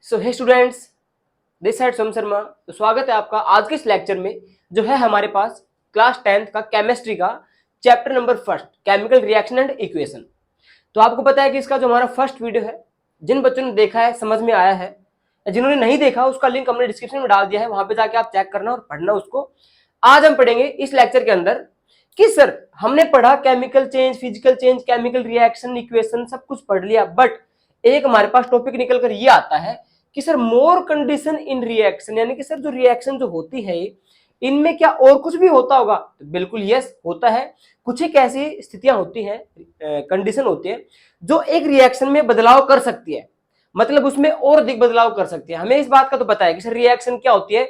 So hey students, this side Som Sharma. तो स्वागत है आपका आज के इस लेक्चर में। जो है हमारे पास क्लास 10th का केमिस्ट्री का chapter number first, chemical reaction and equation. तो आपको पता है कि इसका जो हमारा फर्स्ट वीडियो है, जिन बच्चों ने देखा है समझ में आया है, जिन्होंने नहीं देखा उसका लिंक हमने डिस्क्रिप्शन में डाल दिया है, वहां पे जाके आप चेक करना और पढ़ना उसको। आज हम पढ़ेंगे इस लेक्चर के अंदर कि सर हमने पढ़ा chemical change, physical change, chemical reaction, equation सब कुछ पढ़ लिया, बट एक हमारे पास टॉपिक निकल कर ये आता है कि सर मोर कंडीशन इन रिएक्शन, यानी कि सर जो रिएक्शन जो होती है इनमें क्या और कुछ भी होता होगा? तो बिल्कुल यस होता है। कुछ एक ऐसी स्थितियां होती हैं, कंडीशन होती है जो एक रिएक्शन में बदलाव कर सकती है, मतलब उसमें और अधिक बदलाव कर सकती है। हमें इस बात का तो पता है कि सर रिएक्शन क्या होती है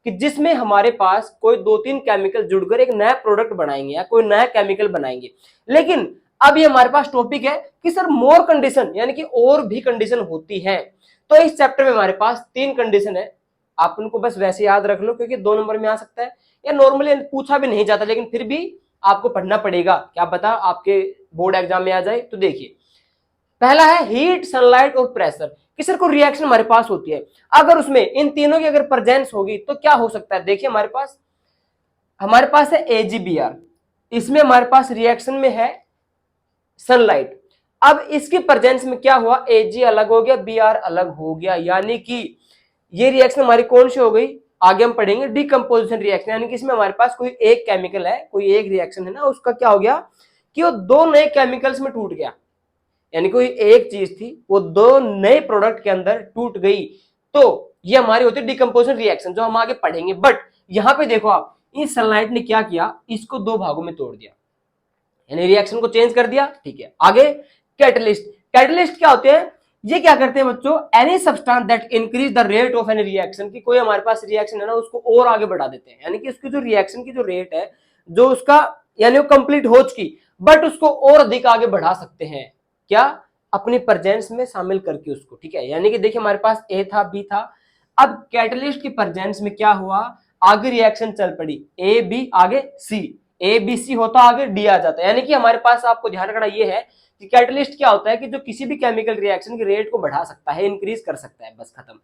कि जिसमें हमारे पास कोई दो तीन केमिकल जुड़कर एक नया प्रोडक्ट बनाएंगे या कोई नया केमिकल बनाएंगे। लेकिन अब ये हमारे पास टॉपिक है कि सर मोर कंडीशन, यानी कि और भी कंडीशन होती है। तो इस चैप्टर में हमारे पास तीन कंडीशन है, आप उनको बस वैसे याद रख लो क्योंकि 2 नंबर में आ सकता है या नॉर्मली पूछा भी नहीं जाता, लेकिन फिर भी आपको पढ़ना पड़ेगा, क्या पता आपके बोर्ड एग्जाम में आ जाए। तो देखिए, पहला है हीट, सनलाइट और प्रेशर। कि सर कोई रिएक्शन हमारे पास होती है, अगर उसमें इन तीनों की अगर प्रेजेंस होगी तो क्या हो सकता है। देखिए हमारे पास है AgBr, इसमें हमारे पास रिएक्शन में है सनलाइट। अब इसकी प्रेजेंस में क्या हुआ, Ag अलग हो गया, Br अलग हो गया, यानी कि ये रिएक्शन हमारी कौन सी हो गई, आगे हम पढ़ेंगे डिकम्पोजिशन रिएक्शन। यानी कि इसमें हमारे पास कोई एक केमिकल है, कोई एक रिएक्शन है ना, उसका क्या हो गया कि वो दो नए केमिकल्स में टूट गया, यानी कोई एक चीज थी वो दो नए प्रोडक्ट के अंदर टूट गई। तो ये हमारी होती है डिकम्पोजिशन रिएक्शन, जो हम आगे पढ़ेंगे। बट यहां पे देखो आप, इस सनलाइट ने क्या किया, इसको दो भागों में तोड़ दिया, यानी रिएक्शन को चेंज कर दिया। ठीक है, आगे कैटलिस्ट। कैटलिस्ट क्या होते हैं, ये क्या करते हैं बच्चों, any substance that increase the rate of any reaction, की कोई हमारे पास रिएक्शन है ना उसको और आगे बढ़ा देते हैं, यानी कि उसकी जो रिएक्शन की जो रेट है, जो उसका यानी वो कंप्लीट हो चुकी, बट उसको और अधिक आगे बढ़ा सकते हैं, क्या, अपनी प्रेजेंस में शामिल करके उसको। ठीक है, यानी कि देखिए हमारे पास ए था, बी था, अब कैटलिस्ट की प्रेजेंस में क्या हुआ, आगे रिएक्शन चल पड़ी, ए बी आगे सी, ए बी सी होता आगे डी आ जाता है। यानी कि हमारे पास आपको ध्यान रखना यह है कि कैटलिस्ट क्या होता है कि जो किसी भी केमिकल रिएक्शन की रेट को बढ़ा सकता है, इंक्रीज कर सकता है, बस खत्म।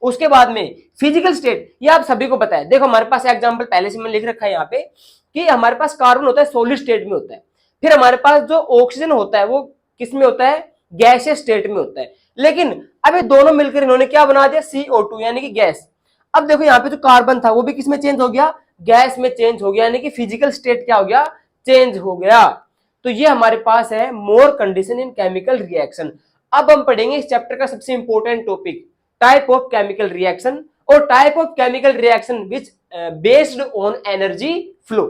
उसके बाद में फिजिकल स्टेट, ये आप सभी को पता है। देखो हमारे पास एग्जांपल पहले से मैंने लिख रखा है यहाँ पे कि हमारे पास कार्बन होता है सॉलिड स्टेट में होता है, फिर हमारे पास जो ऑक्सीजन होता है वो किस में होता है, गैसियस स्टेट में होता है। लेकिन अब ये दोनों मिलकर इन्होंने क्या बना दिया, CO2 यानी कि गैस। अब देखो यहाँ पे जो कार्बन था वो भी किस में चेंज हो गया, गैस में चेंज हो गया, यानी कि फिजिकल स्टेट क्या हो गया, चेंज हो गया। तो ये हमारे पास है more condition in chemical reaction. अब हम पढ़ेंगे इस चैप्टर का सबसे important topic, type of chemical reaction और type of chemical reaction which based on energy flow.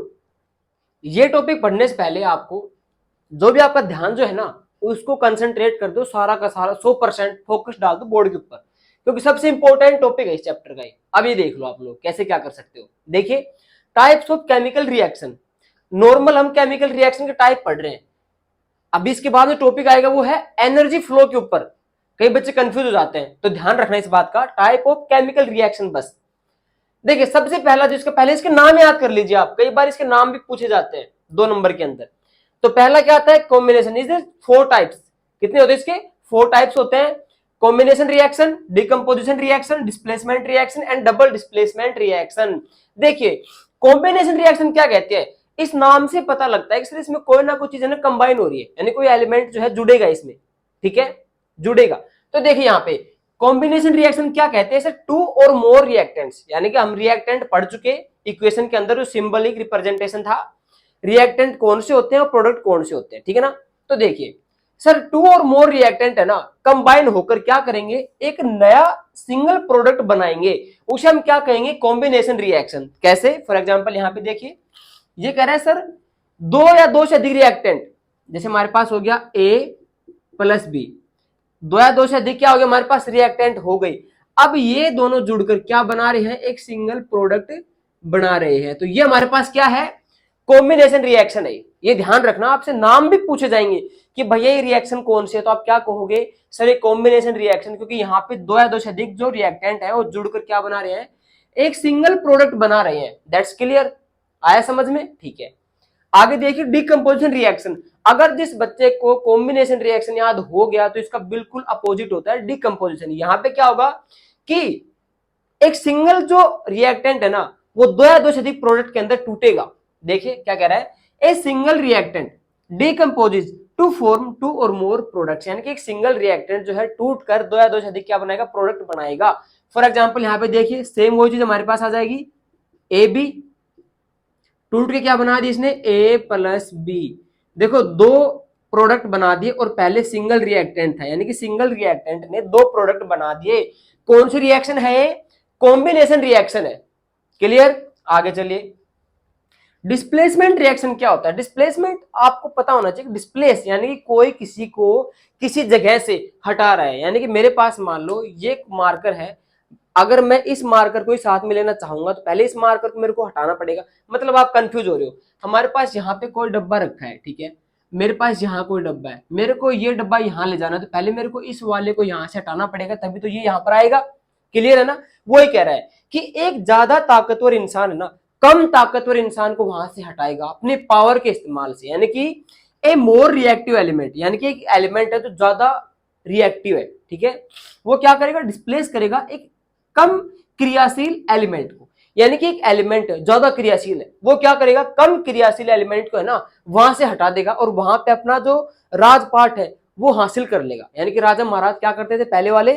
ये टॉपिक पढ़ने से पहले आपको जो भी आपका ध्यान जो है ना उसको कंसंट्रेट कर दो, सारा का सारा 100% फोकस डाल दो बोर्ड के ऊपर, क्योंकि सबसे इंपॉर्टेंट टॉपिक है इस चैप्टर का। अब ये देख लो आप लोग कैसे क्या कर सकते हो। देखिए types of chemical reaction, normal हम केमिकल रिएक्शन के टाइप पढ़ रहे हैं, अभी इसके बाद में टॉपिक आएगा वो है एनर्जी फ्लो के ऊपर। कई बच्चे कंफ्यूज हो जाते हैं, तो ध्यान रखना इस बात का, टाइप ऑफ केमिकल रिएक्शन। बस देखिए सबसे पहला जो इसका, पहले इसके नाम याद कर लीजिए आप, कई बार इसके नाम भी पूछे जाते हैं 2 नंबर के अंदर। तो पहला क्या आता है, कॉम्बिनेशन। इज 4 टाइप्स, कितने होते हैं इसके, 4 टाइप्स होते हैं। Combination reaction, decomposition reaction, displacement reaction and double displacement reaction. देखिए कॉम्बिनेशन रिएक्शन क्या कहते हैं, इस नाम से पता लगता है कि इसमें कोई ना कोई चीज है ना कंबाइन हो रही है, यानी कोई एलिमेंट जो है जुड़ेगा इसमें। ठीक है, जुड़ेगा। तो देखिए यहाँ पे कॉम्बिनेशन रिएक्शन क्या कहते हैं, सर 2 और मोर रिएक्टेंट्स, यानी कि हम रिएक्टेंट पढ़ चुके इक्वेशन के अंदर, जो सिंबलिक रिप्रेजेंटेशन था, रिएक्टेंट कौन से होते हैं और प्रोडक्ट कौन से होते हैं। ठीक है ना, तो देखिए सर 2 और मोर रिएक्टेंट है ना कंबाइन होकर क्या करेंगे, एक नया सिंगल प्रोडक्ट बनाएंगे, उसे हम क्या कहेंगे, कॉम्बिनेशन रिएक्शन। कैसे, फॉर एग्जांपल यहाँ पे देखिए ये कह रहा है सर 2 या 2 से अधिक रिएक्टेंट, जैसे हमारे पास हो गया A प्लस B, 2 या 2 से अधिक क्या हो गया हमारे पास, रिएक्टेंट हो गई। अब ये दोनों जुड़कर क्या बना रहे हैं, एक सिंगल प्रोडक्ट बना रहे हैं। तो ये हमारे पास क्या है, कॉम्बिनेशन रिएक्शन है। ये ध्यान रखना, आपसे नाम भी पूछे जाएंगे कि भैया ये रिएक्शन कौन सी है, तो आप क्या कहोगे, सर ये कॉम्बिनेशन रिएक्शन, क्योंकि यहाँ पे 2 या 2 से अधिक जो रिएक्टेंट है वो जुड़कर क्या बना रहे हैं, एक सिंगल प्रोडक्ट बना रहे हैं। दैट्स क्लियर, आया समझ में। ठीक है, आगे देखिए डिकम्पोजिशन रिएक्शन। अगर जिस बच्चे को कॉम्बिनेशन रिएक्शन याद हो गया तो इसका बिल्कुल अपोजिट होता है डिकम्पोजिशन। यहां पे क्या होगा कि एक सिंगल जो रिएक्टेंट है ना वो दो या दो से अधिक प्रोडक्ट के अंदर टूटेगा। देखिए क्या कह रहा है, a single reactant decomposes to form two और मोर प्रोडक्ट्स, यानी कि एक सिंगल रिएक्टेंट जो है टूट कर दो या दो से अधिक क्या बनाएगा, प्रोडक्ट बनाएगा। फॉर एग्जांपल यहाँ पे देखिए सेम वो चीज हमारे पास आ जाएगी, ए बी टूट के क्या बना दिया इसने, ए प्लस बी। देखो दो प्रोडक्ट बना दिए और पहले सिंगल रिएक्टेंट था, यानी कि सिंगल रिएक्टेंट ने दो प्रोडक्ट बना दिए। कौन सी रिएक्शन है, कॉम्बिनेशन रिएक्शन है। क्लियर, आगे चलिए। डिस्प्लेसमेंट रिएक्शन क्या होता है, डिस्प्लेसमेंट आपको पता होना चाहिए। डिस्प्लेस यानी कि कोई किसी को किसी जगह से हटा रहा है, यानी कि मेरे पास मान लो ये मार्कर है, अगर मैं इस मार्कर को ही साथ में लेना चाहूंगा तो पहले इस मार्कर को मेरे को हटाना पड़ेगा। मतलब आप कंफ्यूज हो रहे हो, हमारे पास यहाँ पे कोई डब्बा रखा है, ठीक है, मेरे पास यहाँ कोई डब्बा है, मेरे को ये डब्बा यहाँ ले जाना है तो पहले मेरे को इस वाले को यहाँ से हटाना पड़ेगा, तभी तो ये यहाँ पर आएगा। क्लियर है ना, वही कह रहा है कि एक ज्यादा ताकतवर इंसान है ना कम ताकतवर इंसान को वहां से हटाएगा अपने पावर के इस्तेमाल से, यानी कि ए मोर रिएक्टिव एलिमेंट, यानी कि एक एलिमेंट है जो ज्यादा रिएक्टिव है, ठीक है, वो क्या करेगा, डिस्प्लेस करेगा एक कम क्रियाशील एलिमेंट को। यानी कि एक एलिमेंट ज्यादा क्रियाशील है, वो क्या करेगा, कम क्रियाशील एलिमेंट को है ना वहां से हटा देगा और वहां पे अपना जो राजपाट है वो हासिल कर लेगा। यानी कि राजा महाराज क्या करते थे पहले वाले,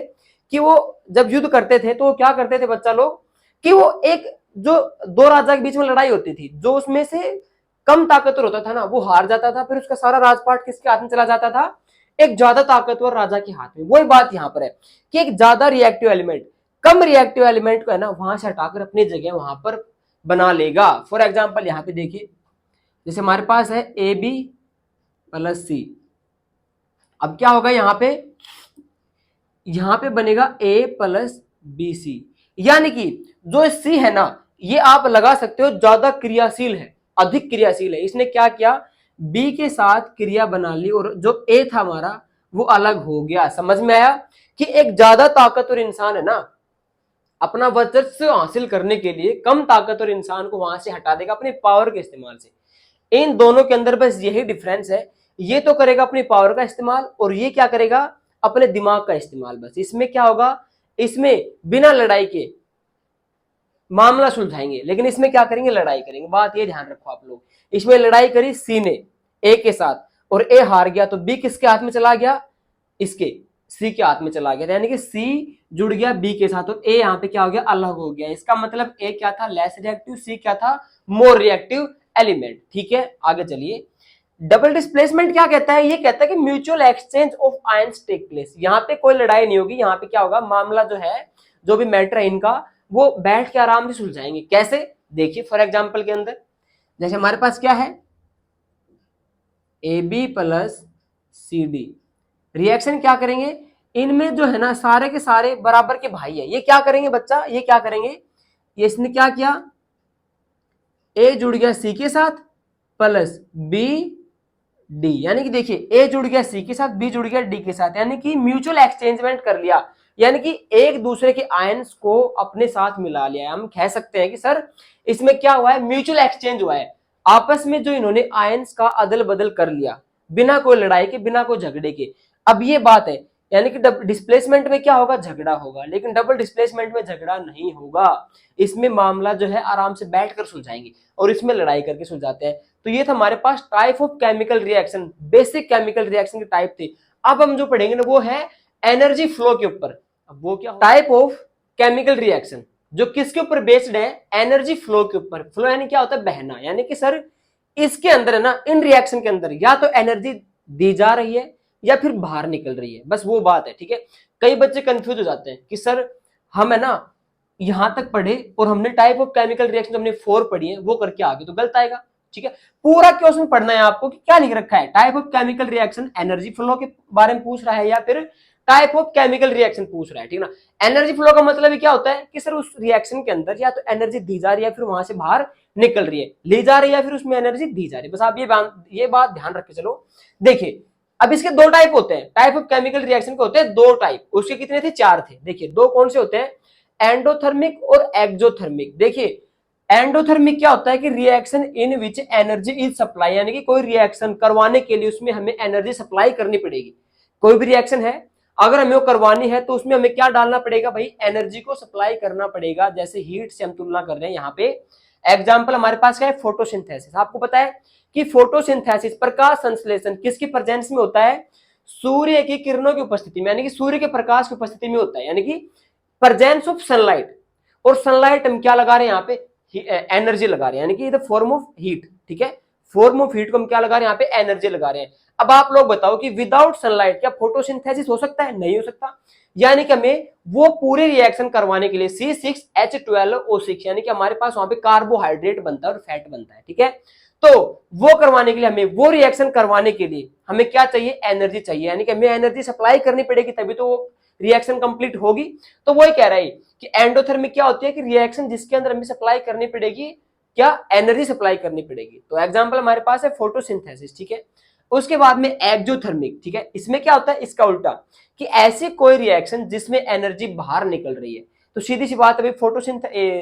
कि वो जब युद्ध करते थे तो वो क्या करते थे बच्चा लोग, कि वो एक जो दो राजा के बीच में लड़ाई होती थी, जो उसमें से कम ताकतवर होता था ना वो हार जाता था, फिर उसका सारा राजपाट किसके हाथ में चला जाता था, एक ज्यादा ताकतवर राजा के हाथ में। वही बात यहां पर है कि एक ज्यादा रिएक्टिव एलिमेंट कम रिएक्टिव एलिमेंट को है ना वहां से हटाकर अपनी जगह वहां पर बना लेगा। फॉर एग्जाम्पल यहाँ पे देखिए, जैसे हमारे पास है ए बी प्लस सी, अब क्या होगा यहां पे बनेगा ए प्लस बी सी, यानी कि जो सी है ना ये आप लगा सकते हो ज्यादा क्रियाशील है, अधिक क्रियाशील है। इसने क्या किया, बी के साथ क्रिया बना ली और जो ए था हमारा वो अलग हो गया। समझ में आया कि एक ज्यादा ताकतवर इंसान है ना अपना वर्चस्व हासिल करने के लिए कम ताकतवर इंसान को वहां से हटा देगा अपने पावर के इस्तेमाल से। इन दोनों के अंदर बस यही डिफरेंस है, ये तो करेगा अपनी पावर का इस्तेमाल और ये क्या करेगा, अपने दिमाग का इस्तेमाल। बस इसमें क्या होगा, इसमें बिना लड़ाई के मामला सुलझाएंगे, लेकिन इसमें क्या करेंगे, लड़ाई करेंगे। बात ये ध्यान रखो आप लोग, इसमें लड़ाई करी सी ने ए के साथ और ए हार गया तो बी किसके हाथ में चला गया, इसके सी के हाथ में चला गया, यानी कि सी जुड़ गया बी के साथ और ए यहाँ पे क्या हो गया, अलग हो गया। इसका मतलब ए क्या था, लेस रिएक्टिव, सी क्या था, मोर रिएक्टिव एलिमेंट। ठीक है, आगे चलिए। डबल डिस्प्लेसमेंट क्या कहता है, ये कहता है कि mutual exchange of ions take place. यहाँ पे कोई लड़ाई नहीं होगी, यहाँ पे क्या होगा, मामला जो है जो भी मैटर है इनका वो बैठ के आराम से सुलझाएंगे। कैसे, देखिए फॉर एग्जांपल के अंदर जैसे हमारे पास क्या है, A B plus C D, reaction क्या करेंगे, इनमें जो है ना सारे के सारे बराबर के भाई है, ये क्या करेंगे बच्चा, ये क्या करेंगे, ये इसने क्या किया, ए जुड़ गया सी के साथ प्लस बी डी, यानी कि देखिए ए जुड़ गया सी के साथ, बी जुड़ गया डी के साथ, यानी कि म्यूचुअल एक्सचेंजमेंट कर लिया, यानी कि एक दूसरे के आयंस को अपने साथ मिला लिया। हम कह सकते हैं कि सर इसमें क्या हुआ है, म्यूचुअल एक्सचेंज हुआ है, आपस में जो इन्होंने आयंस का अदल बदल कर लिया बिना कोई लड़ाई के, बिना कोई झगड़े के। अब ये बात है, यानी कि डिस्प्लेसमेंट में क्या होगा, झगड़ा होगा, लेकिन डबल डिस्प्लेसमेंट में झगड़ा नहीं होगा। इसमें मामला जो है आराम से बैठकर सुलझाएंगे और इसमें लड़ाई करके सुलझाते हैं। तो ये था हमारे पास type of chemical reaction, basic chemical reaction के टाइप थे। अब हम जो पढ़ेंगे ना वो है एनर्जी फ्लो के ऊपर। अब वो क्या, टाइप ऑफ केमिकल रिएक्शन जो किसके ऊपर बेस्ड है, एनर्जी फ्लो के ऊपर। फ्लो यानी क्या होता है, बहना, यानी कि सर इसके अंदर है ना, इन रिएक्शन के अंदर या तो एनर्जी दी जा रही है या फिर बाहर निकल रही है, बस वो बात है। ठीक है, कई बच्चे कंफ्यूज हो जाते हैं कि सर हम है ना यहां तक पढ़े और हमने टाइप ऑफ केमिकल रिएक्शन हमने 4 पढ़ी है वो करके आगे तो गलत आएगा। ठीक है, पूरा क्वेश्चन पढ़ना है आपको कि क्या लिख रखा है, type of chemical reaction energy flow के बारे में पूछ रहा है या फिर टाइप ऑफ केमिकल रिएक्शन पूछ रहा है। ठीक है ना, एनर्जी फ्लो का मतलब क्या होता है कि सर उस रिएक्शन के अंदर या तो एनर्जी दी जा रही है फिर वहां से बाहर निकल रही है, ली जा रही है फिर उसमें एनर्जी दी जा रही है। बस आप ये बात ध्यान रख के चलो। देखिए अब इसके दो टाइप होते हैं, टाइप ऑफ केमिकल रिएक्शन के होते हैं दो टाइप, उसके कितने थे, 4 थे। देखिए दो कौन से होते हैं, एंडोथर्मिक और एक्सोथर्मिक। देखिए एंडोथर्मिक क्या होता है कि reaction in which energy is supply, यानी कि कोई रिएक्शन करवाने के लिए उसमें हमें एनर्जी सप्लाई करनी पड़ेगी। कोई भी रिएक्शन है अगर हमें वो करवानी है तो उसमें हमें क्या डालना पड़ेगा भाई, एनर्जी को सप्लाई करना पड़ेगा। जैसे हीट से हम तुलना कर रहे हैं यहाँ पे, एग्जाम्पल हमारे पास क्या है, फोटोसिंथेसिस। आपको पता है कि फोटोसिंथेसिस प्रकाश संश्लेषण किसकी प्रेजेंस में होता है, सूर्य की किरणों की उपस्थिति में, यानी कि सूर्य के प्रकाश की उपस्थिति में होता है, यानी कि प्रेजेंस ऑफ सनलाइट। और सनलाइट हम क्या लगा रहे हैं यहाँ पे, एनर्जी लगा रहे हैं, यानी कि द फॉर्म ऑफ हीट। ठीक है, फॉर्म ऑफ हीट को हम क्या लगा रहे हैं यहाँ पे, एनर्जी लगा रहे हैं। अब आप लोग बताओ कि विदाउट सनलाइट क्या फोटोसिंथेसिस हो सकता है, नहीं हो सकता। यानी कि हमें वो पूरी रिएक्शन करवाने के लिए C6H12O6, यानी कि हमारे पास वहां पे कार्बोहाइड्रेट बनता है और फैट बनता है। ठीक है, तो वो करवाने के लिए हमें, वो रिएक्शन करवाने के लिए हमें क्या चाहिए, एनर्जी चाहिए, यानी कि हमें एनर्जी सप्लाई करनी पड़ेगी तभी तो वो रिएक्शन कंप्लीट होगी। तो वही कह रहा है कि एंडोथर्मिक क्या होती है कि रिएक्शन जिसके अंदर हमें सप्लाई करनी पड़ेगी, क्या एनर्जी सप्लाई करनी पड़ेगी। तो एग्जांपल हमारे पास है फोटोसिंथेसिस। ठीक है, उसके बाद में एक्सोथर्मिक। ठीक है, इसमें क्या होता है, इसका उल्टा, कि ऐसी कोई रिएक्शन जिसमें एनर्जी बाहर निकल रही है। तो सीधी सी बात है,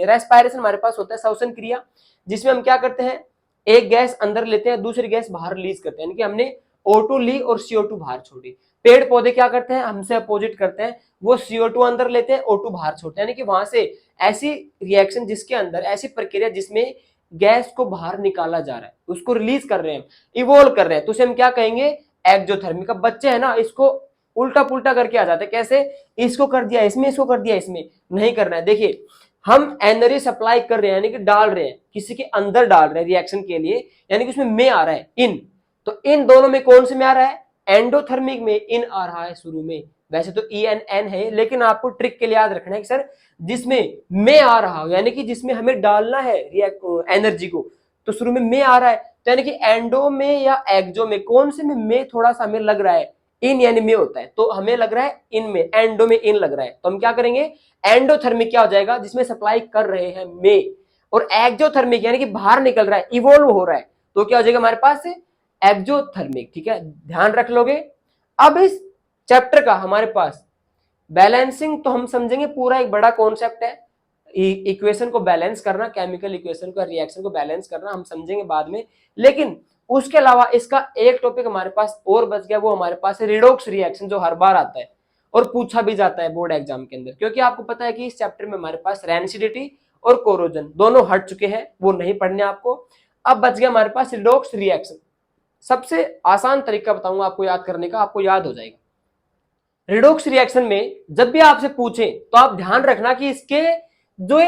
रेस्पायरेशन हमारे पास होता है श्वसन क्रिया, जिसमें हम क्या करते हैं, एक गैस अंदर लेते हैं, दूसरी गैस बाहर रिलीज करते हैं, यानी कि हमने O2 ली और CO2 बाहर छोड़ी। पेड़ पौधे क्या करते हैं, हमसे अपोजिट करते हैं, वो CO2 अंदर लेते हैं, O2 बाहर छोड़ते हैं, यानी कि वहां से ऐसी रिएक्शन जिसके अंदर, ऐसी प्रक्रिया जिसमें गैस को बाहर निकाला जा रहा है, उसको रिलीज कर रहे हैं, इवोल्व कर रहे हैं, तो उसे हम क्या कहेंगे, एक्सोथर्मिक। अब बच्चे है ना, इसको उल्टा पुल्टा करके आ जाते हैं, कैसे, इसको कर दिया इसमें, इसको कर दिया इसमें, नहीं करना है। देखिए, हम एनर्जी सप्लाई कर रहे हैं, यानी कि डाल रहे हैं, किसी के अंदर डाल रहे हैं रिएक्शन के लिए, यानी कि उसमें में आ रहा है इन, तो इन दोनों में कौन से में आ रहा है, एंडोथर्मिक में इन आ रहा है शुरू में। वैसे तो ENN है, लेकिन आपको ट्रिक के लिए याद रखना है कि सर जिसमें में आ रहा हो, यानी कि जिसमें हमें डालना है एनर्जी को, तो शुरू में आ रहा है, तो यानी कि एंडो में या एक्सो में कौन से में थोड़ा सा हमें लग रहा है, इन यानी में होता है, तो हमें लग रहा है इन में, एंडो में इन लग रहा है, तो हम क्या करेंगे, एंडोथर्मिक क्या हो जाएगा, जिसमें सप्लाई कर रहे हैं में, और एक्सोथर्मिक यानी कि बाहर निकल रहा है, इवोल्व हो रहा है, तो क्या हो जाएगा हमारे पास एक्सोथर्मिक। ठीक है, ध्यान रख लोगे। अब इस चैप्टर का हमारे पास बैलेंसिंग तो हम समझेंगे, पूरा एक बड़ा कॉन्सेप्ट है, इक्वेशन को बैलेंस करना, केमिकल इक्वेशन का रिएक्शन को बैलेंस करना हम समझेंगे बाद में। लेकिन उसके अलावा इसका एक टॉपिक हमारे पास और बच गया, वो हमारे पास है रिडॉक्स रिएक्शन, जो हर बार आता है और पूछा भी जाता है बोर्ड एग्जाम के अंदर, क्योंकि आपको पता है कि इस चैप्टर में हमारे पास रेंसिडिटी और कोरोजन दोनों हट चुके हैं, वो नहीं पढ़ने आपको। अब बच गया हमारे पास रिडॉक्स रिएक्शन। सबसे आसान तरीका बताऊंगा आपको याद करने का, आपको याद हो जाएगा। रिडॉक्स रिएक्शन में जब भी आपसे पूछे तो आप ध्यान रखना कि इसके जो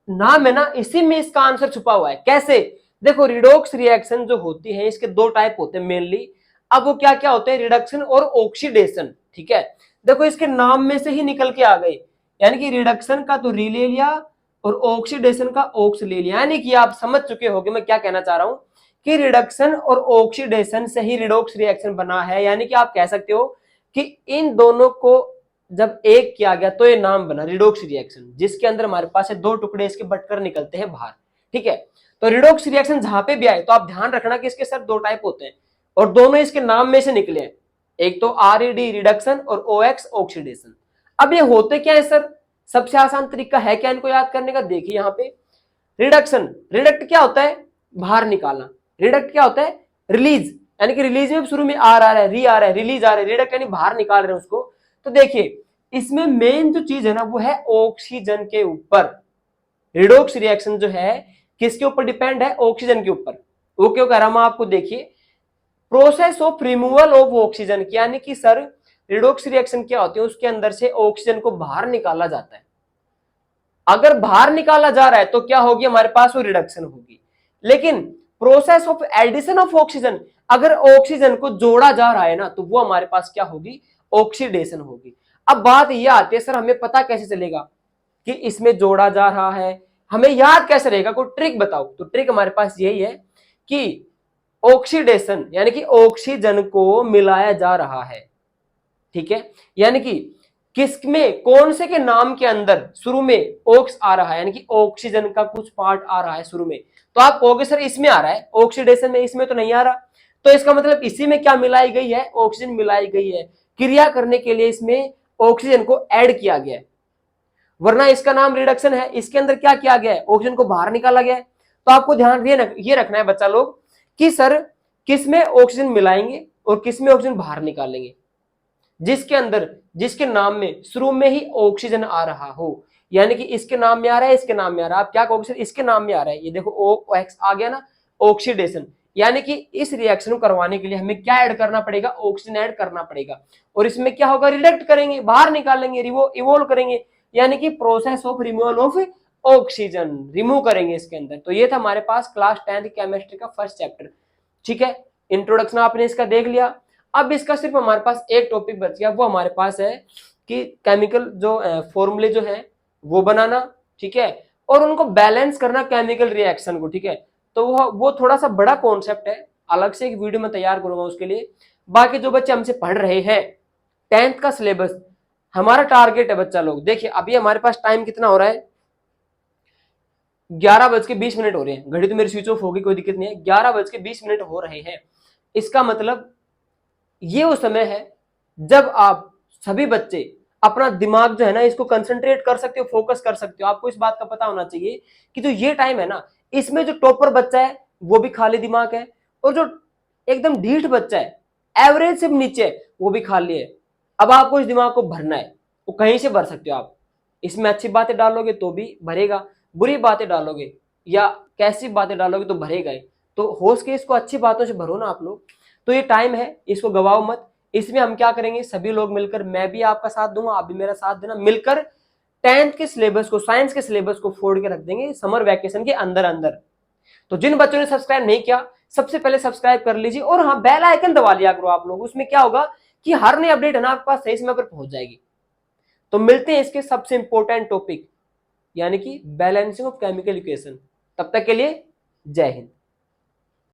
नाम है ना, इसी में इसका आंसर छुपा हुआ है। कैसे, देखो रिडॉक्स रिएक्शन जो होती है इसके दो टाइप होते हैं मेनली। अब वो क्या क्या होते हैं, रिडक्शन और ऑक्सीडेशन। ठीक है, देखो इसके नाम में से ही निकल के आ गए, यानी कि रिडक्शन का तो री ले लिया और ऑक्सीडेशन का ऑक्स ले लिया, यानी कि आप समझ चुके होंगे मैं क्या कहना चाह रहा हूं, कि रिडक्शन और ऑक्सीडेशन से ही रिडॉक्स रिएक्शन बना है। यानी कि आप कह सकते हो कि इन दोनों को जब एक किया गया तो ये नाम बना रिडॉक्स रिएक्शन, जिसके अंदर हमारे पास है दो टुकड़े इसके बटकर निकलते हैं बाहर। ठीक है, तो रिडॉक्स रिएक्शन जहां पे भी आए तो आप ध्यान रखना कि इसके सर दो टाइप होते हैं और दोनों इसके नाम में से निकले हैं, एक तो RED रिडक्शन और OX ऑक्सीडेशन। अब ये होते क्या है सर, सबसे आसान तरीका है क्या इनको याद करने का, देखिए यहाँ पे रिडक्शन, रिडक्ट क्या होता है, बाहर निकालना, रिडक्ट क्या होता है, रिलीज, यानी कि रिलीज में शुरू में आर आ रहा है, री आ रहा है, रिलीज आ रहा है, रिडक्ट यानी बाहर निकाल रहे हैं उसको। तो देखिए इसमें मेन जो चीज है ना वो है ऑक्सीजन के ऊपर। रिडॉक्स रिएक्शन जो है किसके ऊपर डिपेंड है, ऑक्सीजन के ऊपर। वो क्यों कह रहा हूं आपको, देखिए process of removal of oxygen, यानी कि सर रिडॉक्स रिएक्शन क्या होती है, उसके अंदर से ऑक्सीजन को बाहर निकाला जाता है। अगर बाहर निकाला जा रहा है तो क्या होगी हमारे पास, वो रिडक्शन होगी। लेकिन process of addition of oxygen, अगर ऑक्सीजन को जोड़ा जा रहा है ना तो वो हमारे पास क्या होगी, ऑक्सीडेशन होगी। अब बात यह आती है सर हमें पता कैसे चलेगा कि इसमें जोड़ा जा रहा है, हमें याद कैसे रहेगा, कोई ट्रिक बताओ। तो ट्रिक हमारे पास यही है कि ऑक्सीडेशन यानी कि ऑक्सीजन को मिलाया जा रहा है। ठीक है, यानी कि किसमें, कौन से के नाम के अंदर शुरू में ऑक्स आ रहा है, यानी कि ऑक्सीजन का कुछ पार्ट आ रहा है शुरू में, तो आप कहोगे सर इसमें आ रहा है, ऑक्सीडेशन में, इसमें तो नहीं आ रहा। तो इसका मतलब इसी में क्या मिलाई गई है, ऑक्सीजन मिलाई गई है, क्रिया करने के लिए इसमें ऑक्सीजन को ऐड किया गया है। वरना इसका नाम रिडक्शन है, इसके अंदर क्या किया गया है, ऑक्सीजन को बाहर निकाला गया है। तो आपको ध्यान ये रखना है बच्चा लोग कि सर किस में ऑक्सीजन मिलाएंगे और किस में ऑक्सीजन बाहर निकालेंगे, जिसके अंदर जिसके नाम में शुरू में ही ऑक्सीजन आ रहा हो, यानी कि इसके नाम में आ रहा है, इसके नाम में आ रहा है, आप क्या कहोगे सर इसके नाम में आ रहा है, ये देखो OX आ गया ना, ऑक्सीडेशन, यानी कि इस रिएक्शन को करवाने के लिए हमें क्या ऐड करना पड़ेगा, ऑक्सीजन ऐड करना पड़ेगा, और इसमें क्या होगा, रिडक्ट करेंगे, बाहर निकालेंगे, इवोल्व करेंगे, यानी कि process of removal of oxygen, remove करेंगे इसके अंदर। तो ये था हमारे पास क्लास 10th केमिस्ट्री का फर्स्ट चैप्टर। ठीक है, इंट्रोडक्शन आपने इसका देख लिया। अब इसका सिर्फ हमारे पास एक टॉपिक बच गया, वो हमारे पास है कि केमिकल जो फॉर्मूले जो है वो बनाना, ठीक है, और उनको बैलेंस करना केमिकल रिएक्शन को। ठीक है, तो वो थोड़ा सा बड़ा कॉन्सेप्ट है, अलग से एक वीडियो में तैयार करूंगा उसके लिए। बाकी जो बच्चे हमसे पढ़ रहे हैं 10th का सिलेबस, हमारा टारगेट है बच्चा लोग, देखिए अभी हमारे पास टाइम कितना हो रहा है, 11:20 हो रहे हैं, घड़ी तो मेरी स्विच ऑफ होगी, कोई दिक्कत नहीं है, 11:20 हो रहे हैं। इसका मतलब ये वो समय है जब आप सभी बच्चे अपना दिमाग जो है ना इसको कंसंट्रेट कर सकते हो, फोकस कर सकते हो। आपको इस बात का पता होना चाहिए कि जो ये टाइम है ना, इसमें जो टॉपर बच्चा है वो भी खाली दिमाग है, और जो एकदम ढीठ बच्चा है, एवरेज से भी नीचे है, वो भी खाली है। अब आपको इस दिमाग को भरना है, वो कहीं से भर सकते हो आप, इसमें अच्छी बातें डालोगे तो भी भरेगा, बुरी बातें डालोगे या कैसी बातें डालोगे तो भरेगा ही। तो होश के इसको अच्छी बातों से भरो ना आप लोग। तो ये टाइम है, इसको गवाओ मत। इसमें हम क्या करेंगे, सभी लोग मिलकर, मैं भी आपका साथ दूंगा, आप भी मेरा साथ देना, मिलकर 10th के सिलेबस को, साइंस के सिलेबस को फोड़ के रख देंगे समर वैकेशन के अंदर अंदर। तो जिन बच्चों ने सब्सक्राइब नहीं किया, सबसे पहले सब्सक्राइब कर लीजिए, और हाँ बेल आइकन दबा लिया करो आप लोग। उसमें क्या होगा कि हर नई अपडेट है ना आपके पास सही समय पर पहुंच जाएगी। तो मिलते हैं इसके सबसे इंपॉर्टेंट टॉपिक, यानी कि बैलेंसिंग ऑफ केमिकल इक्वेशन। तब तक के लिए जय हिंद।